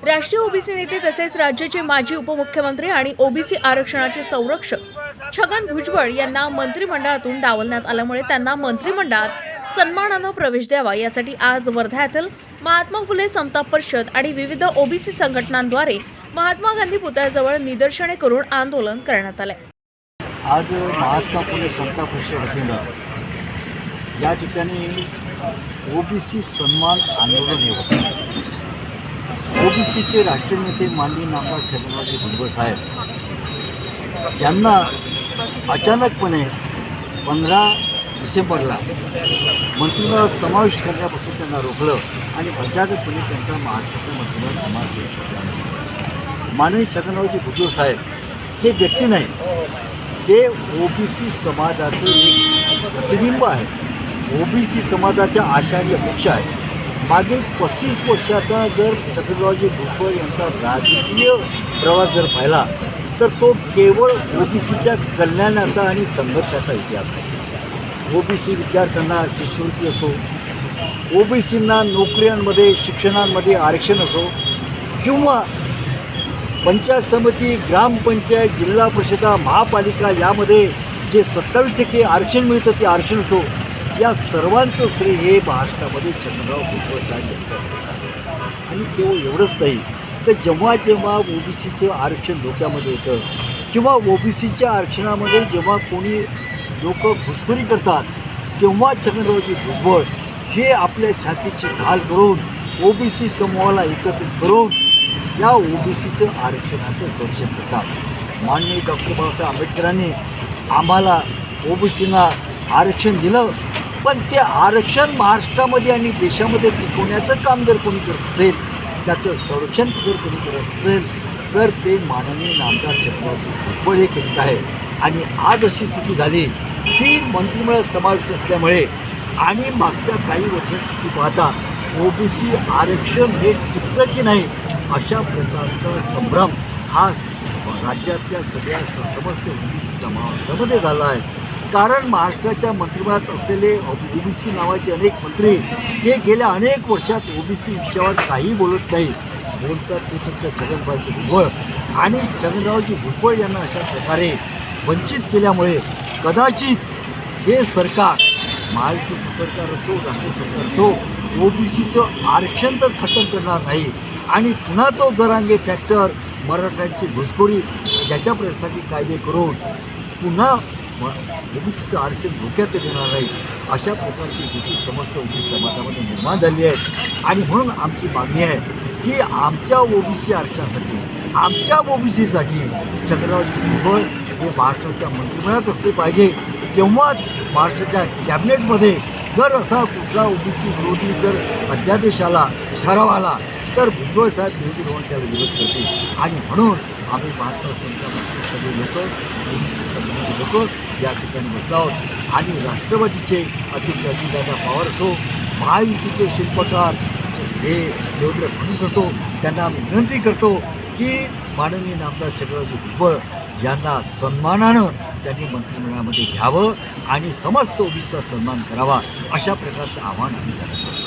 राष्ट्रीय ओबीसी नेते तसेच राज्याचे माजी उपमुख्यमंत्री आणि ओबीसी आरक्षणाचे संरक्षक छगन भुजबळ यांना मंत्रिमंडळातून डावलण्यात आल्यामुळे त्यांना मंत्रिमंडळात सन्मानाने प्रवेश द्यावा यासाठी आज वर्धा येथील महात्मा फुले समता परिषद आणि विविध ओबीसी संघटनांद्वारे महात्मा गांधी पुतळ्याजवळ निदर्शने करून आंदोलन करण्यात आले। आज महात्मा फुले समता परिषद वतीनं या ठिकाणी ओबीसी सन्मान आंदोलन हे होते। ओबीसीचे राष्ट्रीय नेते माननीय नामदार छगनरावजी भुजबळ साहेब यांना अचानकपणे 15 डिसेंबरला मंत्रिमंडळात समावेश करण्यापासून त्यांना रोखलं आणि अचानकपणे त्यांचा महाराष्ट्राच्या मंत्रिमंडळात समावेश होऊ शकला नाही। माननीय छगनरावजी भुजबळ साहेब हे व्यक्ती नाही, ते ओबीसी समाजाचं एक प्रतिबिंब आहे। ओबीसी समाजाच्या आशा आणि अपेक्षा आहे। मागील 35 वर्षाचा जर छगनरावजी भुजबळ यांचा राजकीय प्रवास जर पाहिला तर तो केवळ ओबीसीच्या कल्याणाचा आणि संघर्षाचा इतिहास आहे। ओबीसी विद्यार्थ्यांना शिष्यवृत्ती असो, ओबीसींना नोकऱ्यांमध्ये शिक्षणांमध्ये आरक्षण असो किंवा पंचायत समिती, ग्रामपंचायत, जिल्हा परिषदा, महापालिका यामध्ये जे 27% आरक्षण मिळतं ते आरक्षण असो, या सर्वांचं श्रेय हे महाराष्ट्रामध्ये छगनराव भुजबळ साहेब यांच्याकडे आहे। आणि केवळ एवढंच नाही तर जेव्हा ओबीसीचं आरक्षण धोक्यामध्ये येतं किंवा ओबीसीच्या आरक्षणामध्ये जेव्हा कोणी लोक घुसखोरी करतात तेव्हा छगनरावजी भुजबळ हे आपल्या छातीची ढाल करून ओबीसी समूहाला एकत्रित करून या ओबीसीचं आरक्षणाचं संरक्षण करतात। माननीय डॉक्टर बाबासाहेब आंबेडकरांनी आम्हाला ओबीसींना आरक्षण दिलं, पण ते आरक्षण महाराष्ट्रामध्ये आणि देशामध्ये टिकवण्याचं काम जर कोणी करत असेल, त्याचं संरक्षण जर कोणी करत असेल तर ते माननीय नामदार छगनरावजी भुजबळ हे करीत आहे। आणि आज अशी स्थिती झाली की मंत्रिमंडळात समावेश असल्यामुळे आणि मागच्या काही वर्षांची स्थिती पाहता ओबीसी आरक्षण हे टिकतं की नाही अशा प्रकारचा संभ्रम हा राज्यातल्या सगळ्या समस्त ओबीसी समाजामध्ये झाला आहे। कारण महाराष्ट्राच्या मंत्रिमंडळात असलेले ओबीसी नावाचे अनेक मंत्री हे गेल्या अनेक वर्षात ओबीसी विषयावर काही बोलत नाही, बोलतात ते फक्त छगनरावजी भुजबळ आणि छगनरावजी भुजबळ यांना अशा प्रकारे वंचित केल्यामुळे कदाचित हे सरकार, महायुतीचं सरकार असो, राष्ट्रीय सरकार असो, ओबीसीचं आरक्षण तर खतम करणार नाही आणि पुन्हा तो जरांगे फॅक्टर, मराठ्यांची घुसखोरी याच्या प्रयत्नासाठी कायदे करून पुन्हा ओबीसीचं आरक्षण धोक्यात देणार नाही अशा प्रकारची भीती समस्त ओबीसी समाजामध्ये निर्माण झाली आहे। आणि म्हणून आमची मागणी आहे की आमच्या ओबीसी आरक्षणासाठी, आमच्या ओबीसीसाठी छगनरावजी भुजबळ हे महाराष्ट्राच्या मंत्रिमंडळात असले पाहिजे। तेव्हाच महाराष्ट्राच्या कॅबिनेटमध्ये जर असा कुठला ओबीसी विरोधी जर अध्यादेश आला, ठराव आला तर भुजबळ साहेब नेहमी राहून त्याला विरोध करतील। आणि म्हणून आम्ही महात्मा संघाचे सगळे लोक, ओबीसी समाजाचे लोक या ठिकाणी बसलो आहोत। आणि राष्ट्रवादीचे अध्यक्ष अजितदादा पवार असो, महायुतीचे शिल्पकार हे देवेंद्र फडणवीस असो, त्यांना आम्ही विनंती करतो की माननीय नामदार छगनरावजी भुजबळ यांना सन्मानानं त्यांनी मंत्रिमंडळामध्ये घ्यावं आणि समस्त ओबीसीचा सन्मान करावा अशा प्रकारचं आव्हान आम्ही त्यांना करतो।